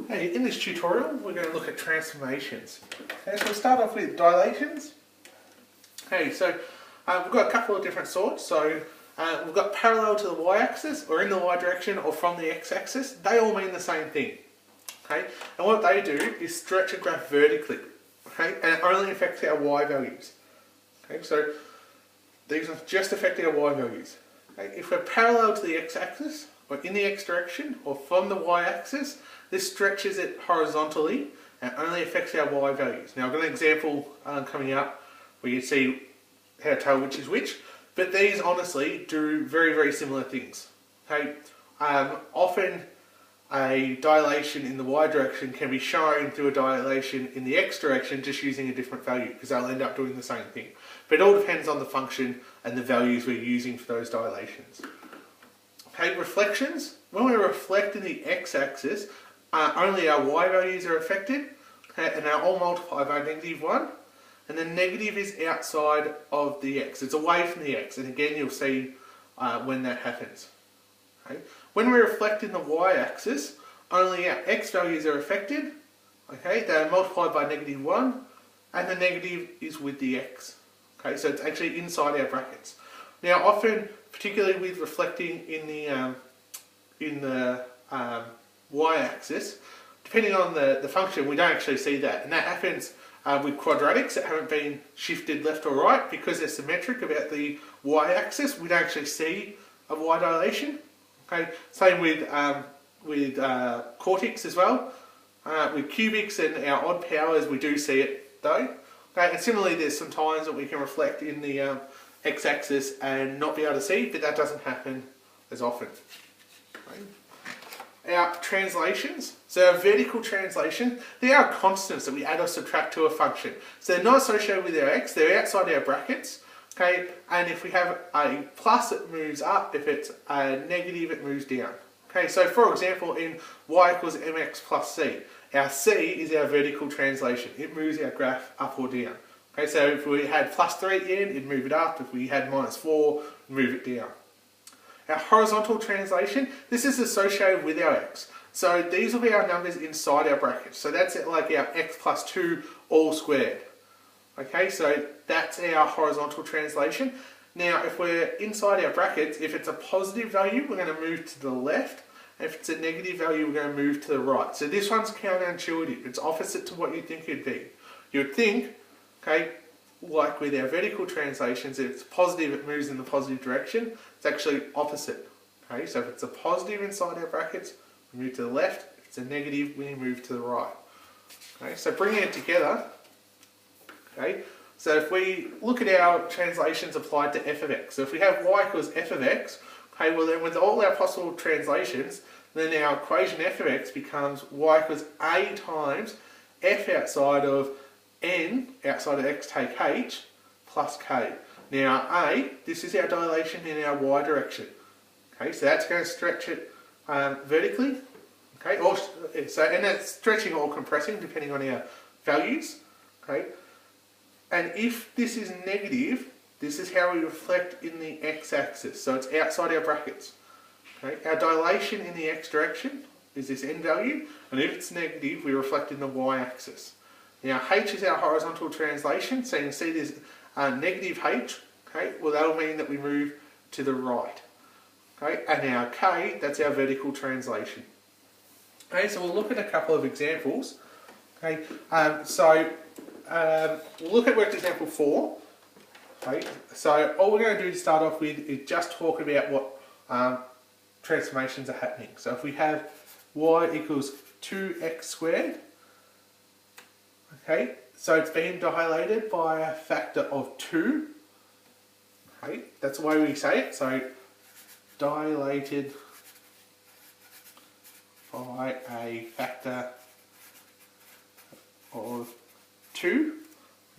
Hey, in this tutorial we're going to look at transformations. Okay, so we'll start off with dilations. Okay, so we've got a couple of different sorts. So we've got parallel to the y-axis, or in the y direction, or from the x-axis. They all mean the same thing. Okay, and what they do is stretch a graph vertically. Okay, and it only affects our y values. Okay, so these are just affecting our y values. Okay, if we're parallel to the x-axis, or in the x direction, or from the y-axis, this stretches it horizontally and only affects our y values. Now I've got an example coming up where you see how to tell which is which, but these honestly do very, very similar things. Okay, often a dilation in the y direction can be shown through a dilation in the x direction just using a different value, because they'll end up doing the same thing. But it all depends on the function and the values we're using for those dilations. Okay, reflections. When we reflect in the x-axis, only our y values are affected, okay, and they're all multiplied by -1, and the negative is outside of the x. It's away from the x, and again you'll see when that happens. Okay. When we reflect in the y-axis, only our x values are affected. Okay, they're multiplied by -1, and the negative is with the x. Okay, so it's actually inside our brackets. Now, often, particularly with reflecting in the y-axis, depending on the function, we don't actually see that, and that happens with quadratics that haven't been shifted left or right because they're symmetric about the y-axis. We don't actually see a y dilation. Okay, same with quartics as well. With cubics and our odd powers, we do see it though. Okay, and similarly, there's some times that we can reflect in the x-axis and not be able to see, but that doesn't happen as often. Okay. Our translations, so our vertical translation, they are constants that we add or subtract to a function. So they're not associated with our x, they're outside our brackets. Okay, and if we have a plus, it moves up. If it's a negative, it moves down. Okay, so for example, in y equals mx plus c, our c is our vertical translation. It moves our graph up or down. Okay, so if we had +3 at the end, it'd move it up. If we had -4, move it down. Our horizontal translation, this is associated with our x. So these will be our numbers inside our brackets. So that's like our x plus 2 all squared. Okay, so that's our horizontal translation. Now, if we're inside our brackets, if it's a positive value, we're going to move to the left. If it's a negative value, we're going to move to the right. So this one's counterintuitive. It's opposite to what you'd think it'd be. You'd think, okay, like with our vertical translations, if it's positive, it moves in the positive direction. It's actually opposite. Okay, so if it's a positive inside our brackets, we move to the left. If it's a negative, we move to the right. Okay, so bringing it together, okay, so if we look at our translations applied to f of x, so if we have y equals f of x, okay, well then with all our possible translations, then our equation f of x becomes y equals a times f outside of n, outside of x take h, plus k. Now a, this is our dilation in our y direction. Okay, so that's going to stretch it vertically. Okay, or, so, and that's stretching or compressing depending on our values. Okay. And if this is negative, this is how we reflect in the x-axis. So it's outside our brackets. Okay? Our dilation in the x direction is this n value, and if it's negative, we reflect in the y-axis. Now h is our horizontal translation, so you can see there's negative h. Okay? Well, that'll mean that we move to the right. Okay? And our k, that's our vertical translation. Okay, so we'll look at a couple of examples. Okay, we'll look at worked example 4. Okay, so all we're going to do to start off with is just talk about what transformations are happening. So if we have y equals 2x squared, okay, so it's being dilated by a factor of 2. Okay, that's the way we say it. So dilated by a factor of 2,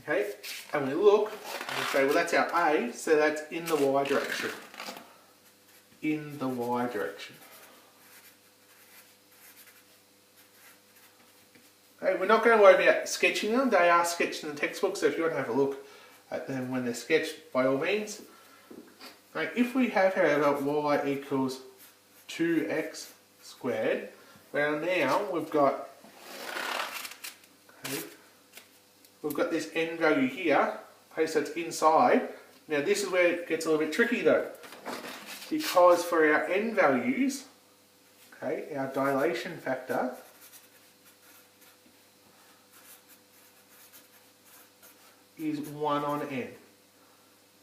okay, and we look and we say, well, that's our a, so that's in the y direction. In the y direction. Okay, we're not going to worry about sketching them. They are sketched in the textbook, so if you want to have a look at them when they're sketched, by all means. Okay, if we have, however, y equals 2x squared, Well, now we've got this n value here. Okay, so it's inside. Now this is where it gets a little bit tricky though, because for our n values, okay, our dilation factor is 1 on n.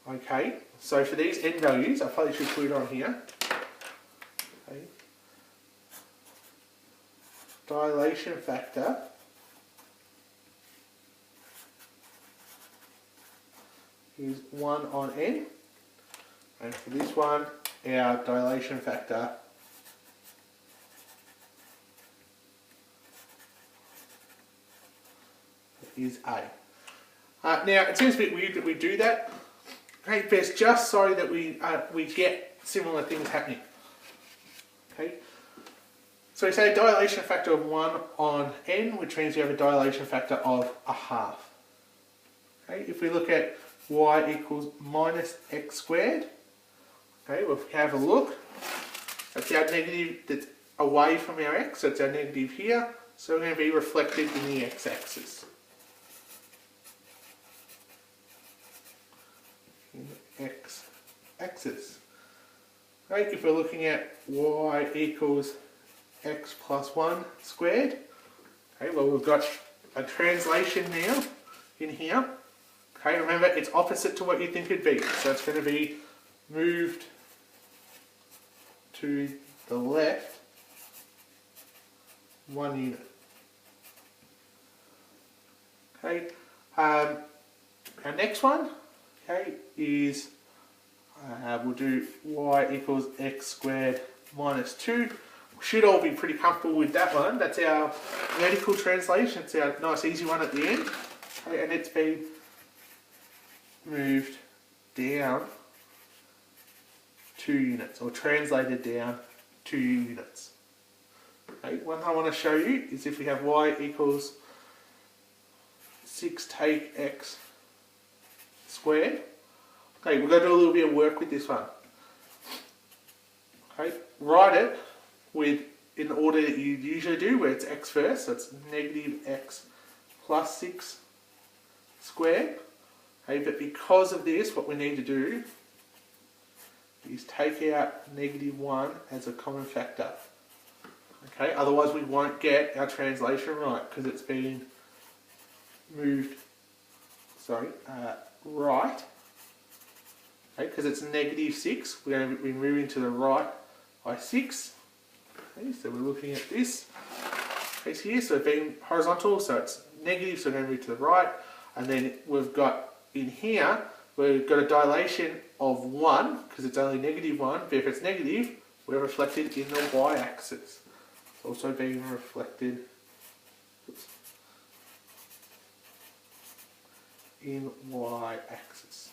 Okay, so for these n values, I probably should put it on here. Okay. Dilation factor is 1 on n, and for this one, our dilation factor is A. Now, it seems a bit weird that we do that, okay, but it's just so that we get similar things happening. Okay, so we say dilation factor of 1 on n, which means we have a dilation factor of a half. Okay, if we look at y equals minus x squared, okay, well, if we have a look, that's our negative that's away from our x, so it's our negative here, so we're going to be reflected in the x-axis. X-axis. Right, if we're looking at y equals x plus 1 squared, okay, well, we've got a translation now in here. Okay, remember it's opposite to what you think it'd be, so it's going to be moved to the left 1 unit. Okay, our next one, okay, is we'll do y equals x squared minus 2. We should all be pretty comfortable with that one. That's our vertical translation. It's our nice easy one at the end. Okay, and it's been moved down 2 units, or translated down 2 units. Okay, one I want to show you is if we have y equals 6 take x squared. Okay, we're going to do a little bit of work with this one. Okay, write it in the order that you usually do, where it's x first, so it's negative x plus 6 squared. Okay, but because of this, what we need to do is take out negative 1 as a common factor. Okay, otherwise we won't get our translation right, because it's been moved, right. Okay, because it's negative 6, we're going to be moving to the right by 6. Okay, so we're looking at this case here, so it's being horizontal, so it's negative, so we're going to move to the right, and then we've got in here, we've got a dilation of 1, because it's only negative 1, but if it's negative, we're reflected in the y-axis. It's also being reflected in y-axis.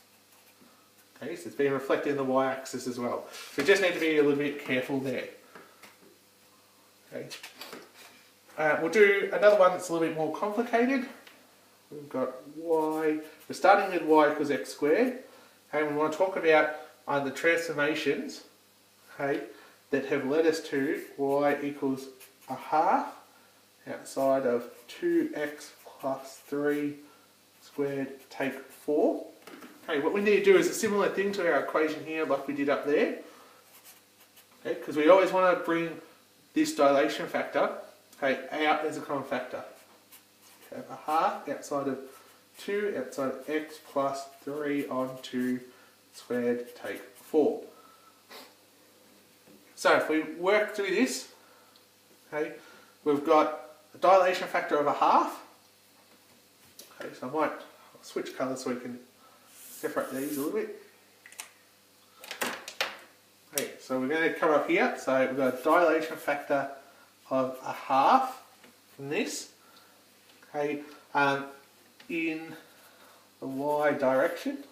Okay, so it's being reflected in the y-axis as well. So you just need to be a little bit careful there. Okay. We'll do another one that's a little bit more complicated. We've got y, we're starting with y equals x squared, and we want to talk about the transformations, okay, that have led us to y equals a half outside of 2x plus 3 squared take 4. Okay, what we need to do is a similar thing to our equation here like we did up there. Okay, because we always want to bring this dilation factor, okay, out as a common factor. We have a half outside of 2 outside of x plus 3 on 2 squared take 4. So if we work through this, okay, we've got a dilation factor of a half. Okay, so I might switch colours so we can separate these a little bit. Okay, so we're going to come up here. So we've got a dilation factor of a half from this. Okay, in the y direction.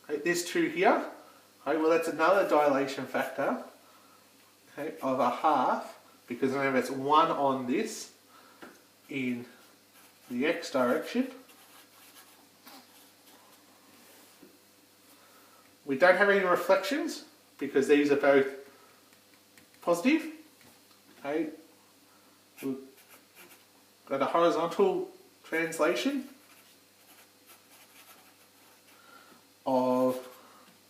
Okay, this 2 here. Okay, well that's another dilation factor, okay, of a half, because remember it's 1 on this in the x direction. We don't have any reflections because these are both positive. Okay, we've got a horizontal translation of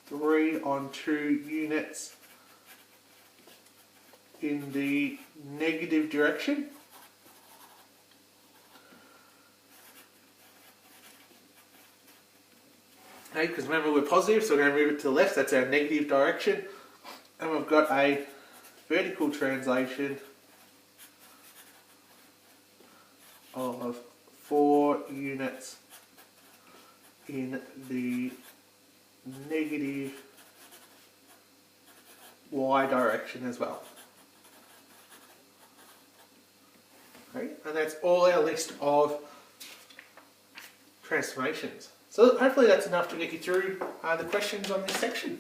3 on 2 units in the negative direction. Okay, because remember we're positive, so we're going to move it to the left, that's our negative direction. And we've got a vertical translation of 4 units in the negative y direction as well. Okay, and that's all our list of transformations. So hopefully that's enough to get you through the questions on this section.